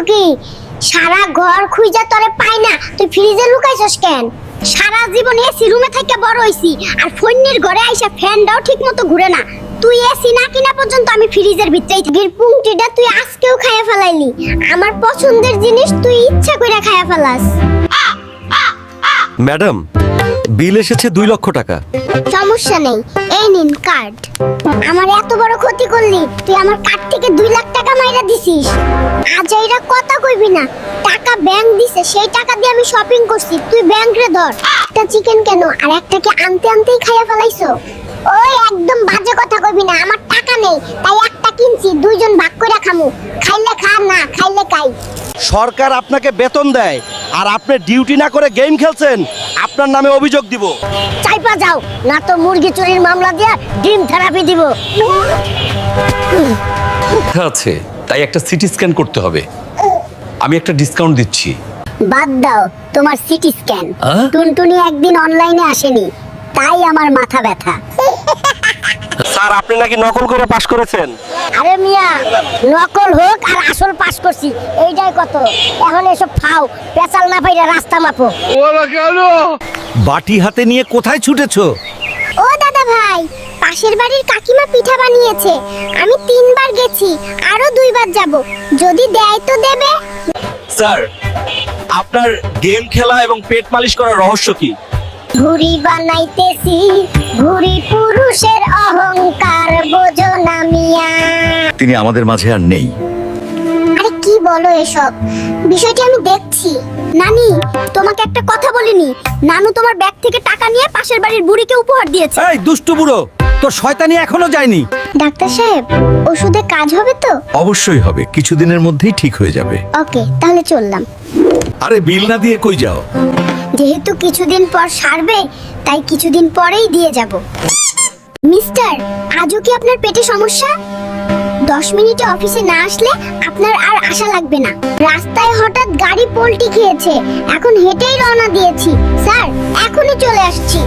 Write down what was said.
কি সারা ঘর খুঁজা তোরে পাই না, তুই ফ্রিজে লুকাইছস কেন? সারা জীবন এসি রুমে থেকে বড় হইছি, আর ফোনের ঘরে আইসা ফ্যানটাও ঠিকমতো ঘুরে না। তুই এসি না কিনা পর্যন্ত আমি ফ্রিজের ভিতরেই থাকি। পুংটিটা তুই আজকেও খাইয়া ফেলাইলি। আমার পছন্দের জিনিস তুই ইচ্ছা করে খাইয়া ফেলাস। ম্যাডাম, বিল এসেছে 2 লক্ষ টাকা। সমস্যা নেই, এই নিন কার্ড। আমার এত বড় ক্ষতি করলি, তুই আমার কার্ড থেকে 2 লাখ টাকা মাইরা দিছিস। আজ এইটা কথা কইবি না, টাকা ব্যাংক দিছে, সেই টাকা দিয়ে আমি শপিং করছি। তুই ব্যাংক রে ধর। একটা চিকেন কেন আর একটা কি আনতে আনতেই খাইয়া ফেলাইছো? ওই একদম বাজে কথা কইবি না, আমার টাকা নেই তাই একটা কিনছি, দুইজন ভাগ করে খামু। খাইলে খা, না খাইলে খাই। সরকার আপনাকে বেতন দেয় আর আপনি ডিউটি না করে গেম খেলছেন, আপনার নামে অভিযোগ দিব। চাইপা যাও, না তো মুরগি চুরির মামলা দিয়া ডিম থেরাপি দিব। আছে, তাই একটা সিটি স্ক্যান করতে হবে। আমি একটা ডিসকাউন্ট দিচ্ছি। বাদ দাও তোমার সিটি স্ক্যান। টুনটুনি একদিন অনলাইনে আসেনি, তাই আমার মাথা ব্যথা। স্যার, আপনি নাকি নকল করে পাস করেছেন। আরে মিয়া, নকল হোক আর আসল পাস করছি, এইটাই কত। এখন এসব ফাও পেছাল না পাইরা রাস্তা মাপো। বাটি হাতে নিয়ে কোথায় ছুটেছো? ও দাদা ভাই, পাশের বাড়ির কাকিমা পিঠা বানিয়েছে, আমি 3 বার গেছি, আরো 2 বার যাব। যদি দেয় তো দেবে। স্যার, আপনার গেম খেলা এবং পেট মালিশ করার রহস্য কি? ঘুড়ি বানাইতেছি, ঘুড়ি পুরুষের অহংকার বোঝো না মিয়া। তিনি আমাদের মাঝে আর নেই। আরে কি বলো এসব? বিষয়টি আমি দেখছি। নানি, তোমাকে একটা কথা বলিনি? নানু তোমার ব্যাগ থেকে টাকা নিয়ে পাশের বাড়ির বুড়িকে উপহার দিয়েছে। এই দুষ্টু বুড়ো, তোর শয়তানি এখনো যায়নি। ডাক্তার সাহেব, ওষুধে কাজ হবে তো? অবশ্যই হবে, কিছুদিনের মধ্যেই ঠিক হয়ে যাবে। ওকে, তাহলে চললাম। আরে বিল না দিয়ে কই যাও? যেহেতু কিছুদিন পর সারবে, তাই কিছুদিন পরেই দিয়ে যাব। মিস্টার, আজও কি আপনার পেটে সমস্যা? 10 মিনিটে অফিসে না আসলে আপনার আর আশা লাগবে না। রাস্তায় হঠাৎ গাড়ি পল্টি খেয়েছে, এখন হেঁটেই রওনা দিয়েছি। স্যার, এখনই চলে আসছি।